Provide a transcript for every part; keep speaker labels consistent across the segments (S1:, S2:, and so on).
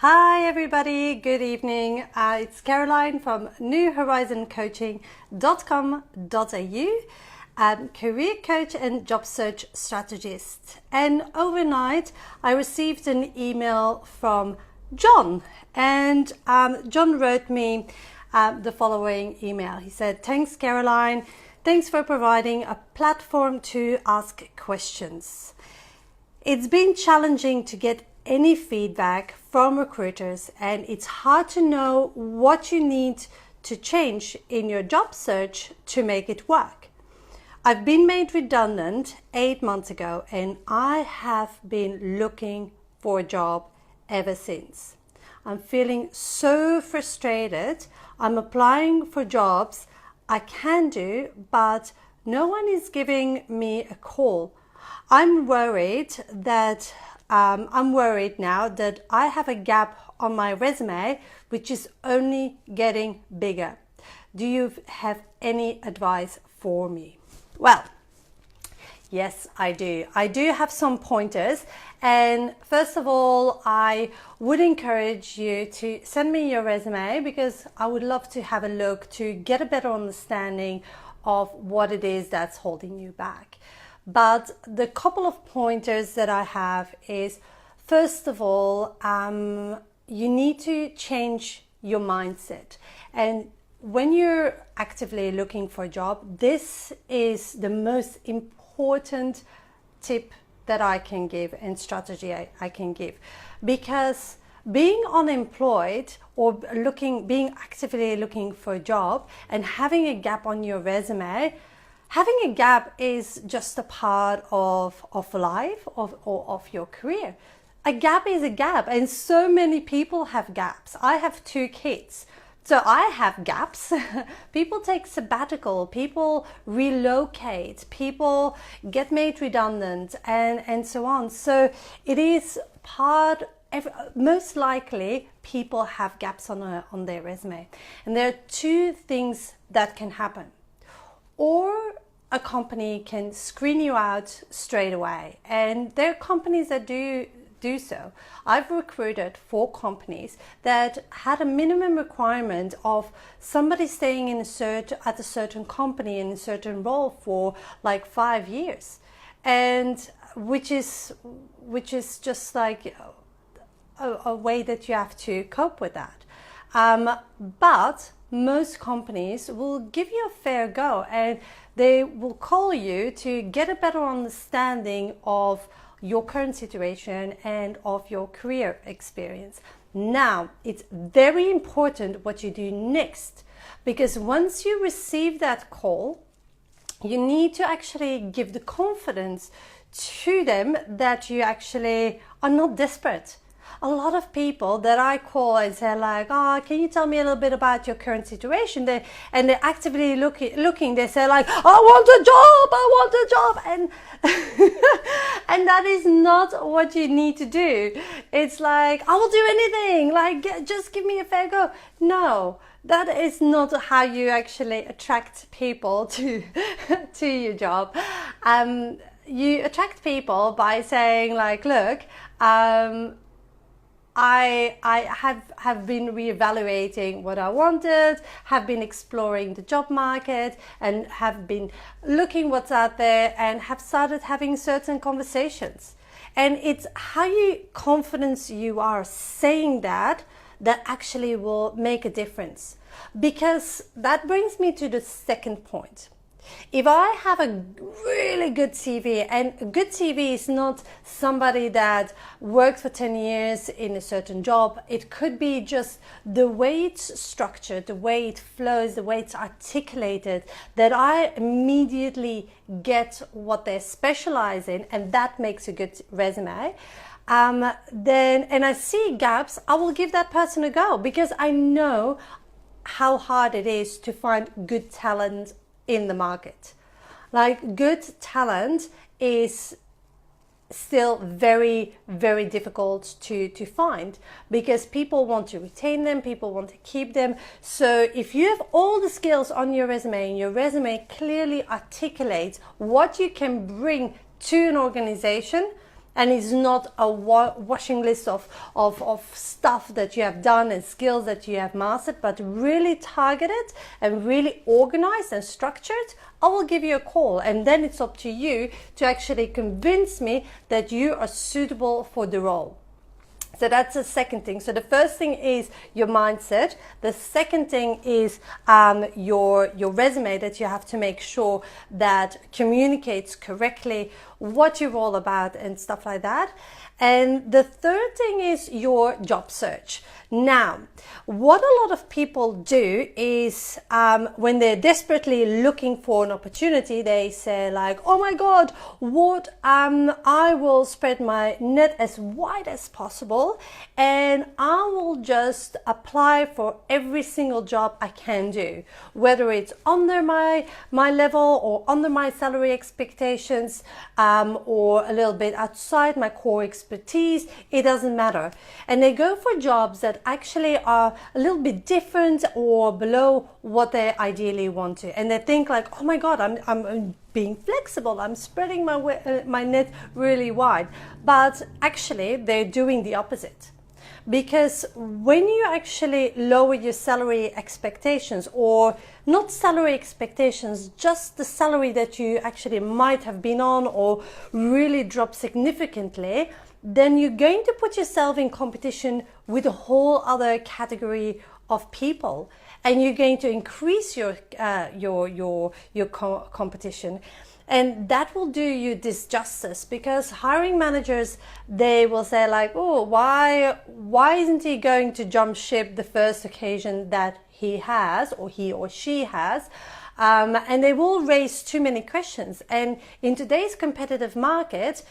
S1: Hi everybody, good evening. It's Caroline from newhorizoncoaching.com.au, career coach and job search strategist. And overnight I received an email from John, and John wrote me the following email. He said, "Thanks Caroline, thanks for providing a platform to ask questions. It's been challenging to get any feedback from recruiters, and it's hard to know what you need to change in your job search to make it work. I've been made redundant 8 months ago, and I have been looking for a job ever since. I'm feeling so frustrated. I'm applying for jobs I can do, but no one is giving me a call. I'm worried now that I have a gap on my resume, which is only getting bigger. Do you have any advice for me?" Well, yes, I do. I do have some pointers. And first of all, I would encourage you to send me your resume, because I would love to have a look to get a better understanding of what it is that's holding you back. But the couple of pointers that I have is, first of all, you need to change your mindset. And when you're actively looking for a job, this is the most important tip that I can give and strategy I can give. Because being unemployed or being actively looking for a job and having a gap on your resume, having a gap is just a part of life, of your career. A gap is a gap, and so many people have gaps. I have 2 kids, so I have gaps. People take sabbatical, people relocate, people get made redundant, and so on. So it is most likely people have gaps on their resume. And there are 2 things that can happen. Or a company can screen you out straight away, and there are companies that do so. I've recruited for companies that had a minimum requirement of somebody staying at a certain company in a certain role for like 5 years, and which is just like a way that you have to cope with that. But most companies will give you a fair go, and they will call you to get a better understanding of your current situation and of your career experience. Now, it's very important what you do next, because once you receive that call, you need to actually give the confidence to them that you actually are not desperate. A lot of people that I call and say like, "Oh, can you tell me a little bit about your current situation?" They're actively looking. They say like, "I want a job," and and that is not what you need to do. It's like, "I will do anything. Like, just give me a fair go." No, that is not how you actually attract people to your job. You attract people by saying like, "Look, I have been reevaluating what I wanted, have been exploring the job market, and have been looking what's out there, and have started having certain conversations." And it's how confident you are saying that actually will make a difference. Because that brings me to the second point. If I have a really good CV, and a good CV is not somebody that worked for 10 years in a certain job, it could be just the way it's structured, the way it flows, the way it's articulated, that I immediately get what they specialize in, and that makes a good resume. And I see gaps, I will give that person a go, because I know how hard it is to find good talent in the market. Like, good talent is still very, very difficult to find, because people want to retain them, people want to keep them. So if you have all the skills on your resume, and your resume clearly articulates what you can bring to an organization, And it's not a washing list of stuff that you have done and skills that you have mastered, but really targeted and really organized and structured, I will give you a call, and then it's up to you to actually convince me that you are suitable for the role. So that's the second thing. So the first thing is your mindset. The second thing is your resume, that you have to make sure that communicates correctly what you're all about and stuff like that. And the third thing is your job search. Now, what a lot of people do is when they're desperately looking for an opportunity, they say like, oh my God, I will spread my net as wide as possible, and I will just apply for every single job I can do, whether it's under my level or under my salary expectations, or a little bit outside my core expertise. It doesn't matter. And they go for jobs that actually are a little bit different or below what they ideally want to, and they think like, oh my God, I'm being flexible, I'm spreading my net really wide. But actually they're doing the opposite. Because when you actually lower your salary expectations, or not salary expectations, just the salary that you actually might have been on, or really drop significantly, then you're going to put yourself in competition with a whole other category of people, and you're going to increase your competition. And that will do you disjustice, because hiring managers, they will say like, oh, why isn't he going to jump ship the first occasion that he has, or he or she has? And they will raise too many questions. And in today's competitive market,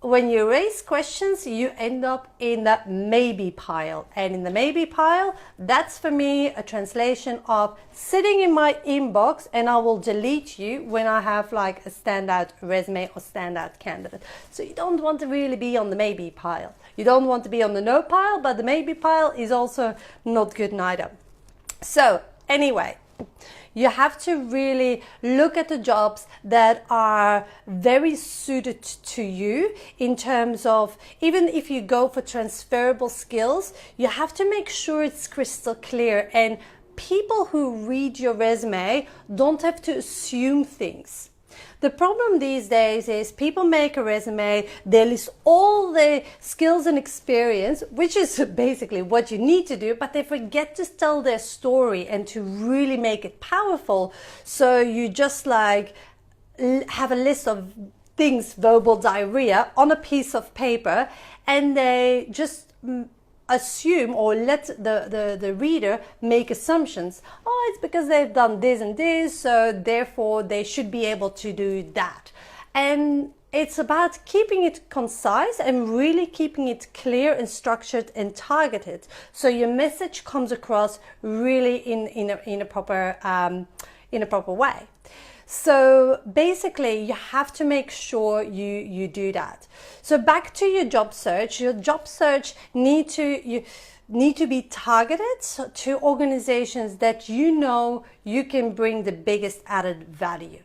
S1: when you raise questions, you end up in the maybe pile. And in the maybe pile, that's for me a translation of sitting in my inbox, and I will delete you when I have like a standout resume or standout candidate. So you don't want to really be on the maybe pile. You don't want to be on the no pile, but the maybe pile is also not good neither. So anyway, you have to really look at the jobs that are very suited to you, in terms of, even if you go for transferable skills, you have to make sure it's crystal clear, and people who read your resume don't have to assume things. The problem these days is people make a resume, they list all the skills and experience, which is basically what you need to do, but they forget to tell their story and to really make it powerful. So you just like have a list of things, verbal diarrhea, on a piece of paper, and they just assume, or let the reader make assumptions. Oh, it's because they've done this and this, so therefore they should be able to do that. And it's about keeping it concise and really keeping it clear and structured and targeted, so your message comes across really in a proper way. So basically, you have to make sure you do that. So back to your job search. Your job search need to be targeted to organizations that you know you can bring the biggest added value.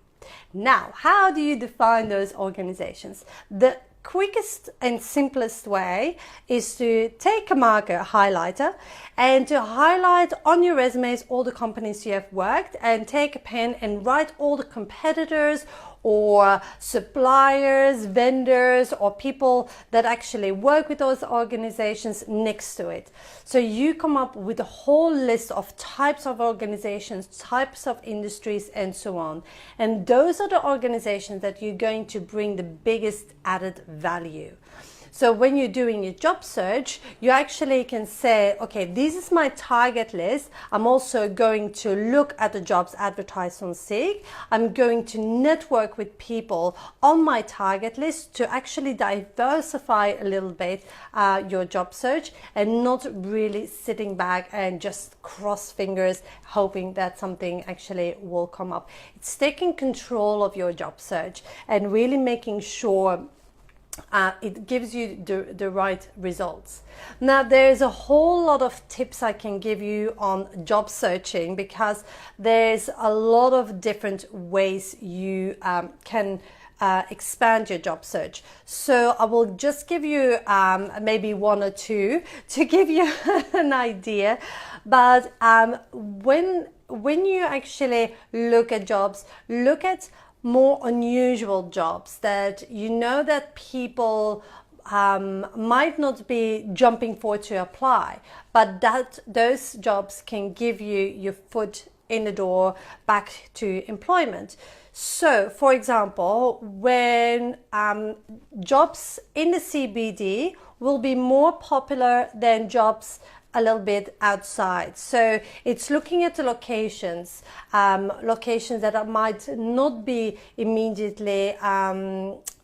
S1: Now, how do you define those organizations? The quickest and simplest way is to take a marker, a highlighter, and to highlight on your resumes all the companies you have worked, and take a pen and write all the competitors or suppliers, vendors, or people that actually work with those organizations next to it. So you come up with a whole list of types of organizations, types of industries, and so on. And those are the organizations that you're going to bring the biggest added value. So when you're doing your job search, you actually can say, okay, this is my target list. I'm also going to look at the jobs advertised on Seek. I'm going to network with people on my target list to actually diversify a little bit your job search, and not really sitting back and just cross fingers hoping that something actually will come up. It's taking control of your job search and really making sure it gives you the right results. Now, there's a whole lot of tips I can give you on job searching, because there's a lot of different ways you can expand your job search. So I will just give you maybe one or two to give you an idea. But when you actually look at jobs, look at more unusual jobs that you know that people might not be jumping for to apply, but that those jobs can give you your foot in the door back to employment. So, for example, when jobs in the CBD will be more popular than jobs a little bit outside. So it's looking at the locations that might not be immediately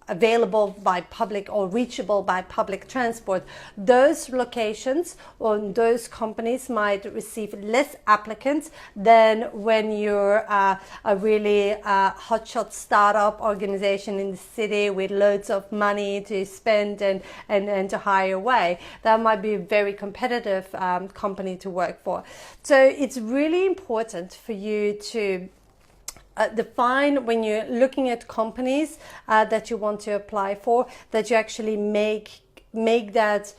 S1: available by public or reachable by public transport. Those locations or those companies might receive less applicants than when you're a really hotshot startup organization in the city with loads of money to spend and to hire away. That might be a very competitive company to work for. So it's really important for you to define, when you're looking at companies that you want to apply for, that you actually make that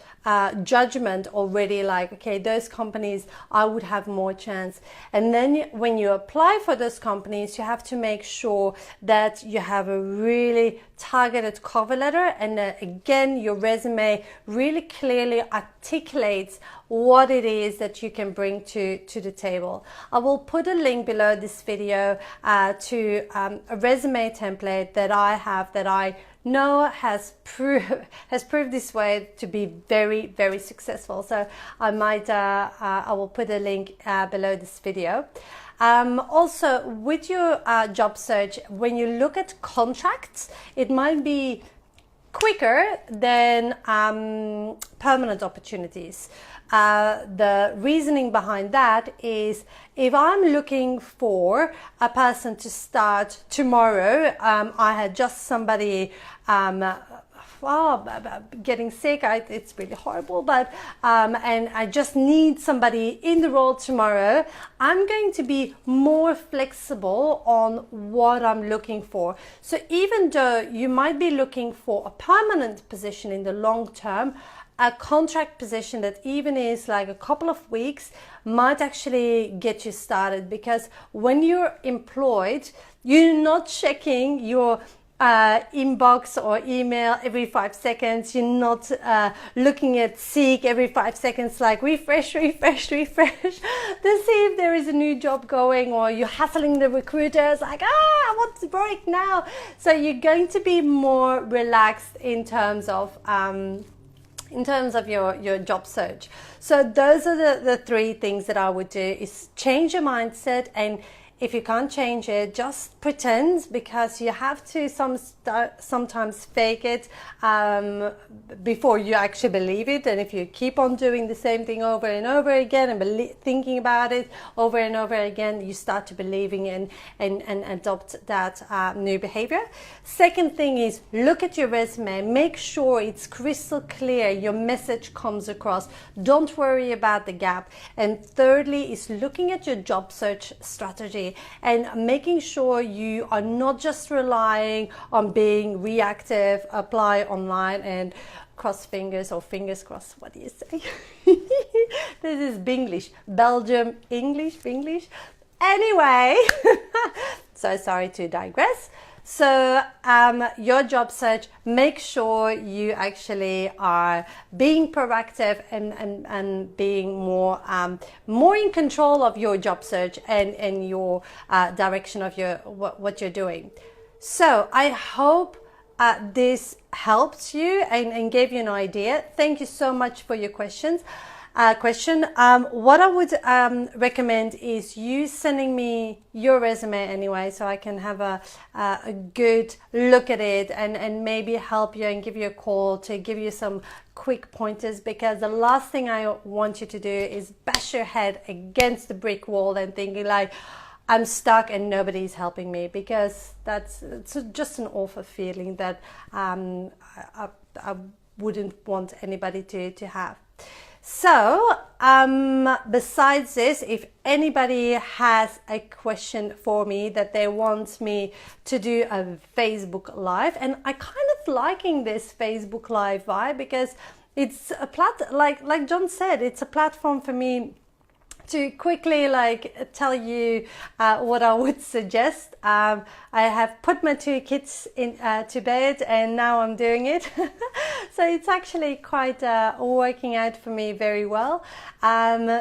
S1: judgment already, like, okay, those companies I would have more chance. And then when you apply for those companies, you have to make sure that you have a really targeted cover letter, and again, your resume really clearly articulates what it is that you can bring to the table. I will put a link below this video to a resume template that I have, that I know has proved this way to be very, very successful. So I will put a link below this video. Also, with your job search, when you look at contracts, it might be quicker than permanent opportunities. The reasoning behind that is, if I'm looking for a person to start tomorrow, I had just somebody getting sick, it's really horrible, but and I just need somebody in the role tomorrow, I'm going to be more flexible on what I'm looking for. So even though you might be looking for a permanent position in the long term, a contract position that even is like a couple of weeks might actually get you started, because when you're employed, you're not checking your inbox or email every 5 seconds. You're not looking at Seek every 5 seconds, like refresh to see if there is a new job going, or you're hassling the recruiters like, I want to break now. So you're going to be more relaxed in terms of your job search. So those are the three things that I would do: is change your mindset, and if you can't change it, just pretend, because you have to sometimes fake it before you actually believe it. And if you keep on doing the same thing over and over again and thinking about it over and over again, you start to believing and adopt that new behavior. Second thing is, look at your resume. Make sure it's crystal clear, your message comes across. Don't worry about the gap. And thirdly is looking at your job search strategy and making sure you are not just relying on being reactive, apply online and cross fingers, or fingers crossed, what do you say? This is Binglish, Belgium English, Binglish. Anyway, so sorry to digress. So your job search, make sure you actually are being proactive and being more in control of your job search and your direction of what you're doing. So I hope this helped you and gave you an idea. Thank you so much for your questions. What I would recommend is you sending me your resume anyway, so I can have a good look at it and maybe help you and give you a call to give you some quick pointers, because the last thing I want you to do is bash your head against the brick wall and thinking like, I'm stuck and nobody's helping me, because it's just an awful feeling that I wouldn't want anybody to have. So, besides this, if anybody has a question for me that they want me to do a Facebook Live, and I kind of liking this Facebook Live vibe because it's a like John said, it's a platform for me to quickly tell you what I would suggest. I have put my 2 kids in to bed, and now I'm doing it. So it's actually quite working out for me very well.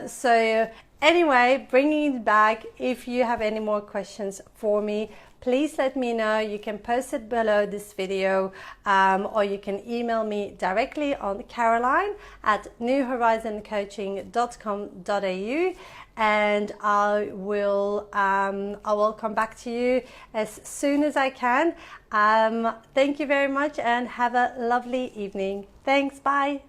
S1: So anyway, bringing it back, if you have any more questions for me, please let me know. You can post it below this video, or you can email me directly on caroline@newhorizoncoaching.com.au, and I will come back to you as soon as I can. Thank you very much, and have a lovely evening. Thanks. Bye.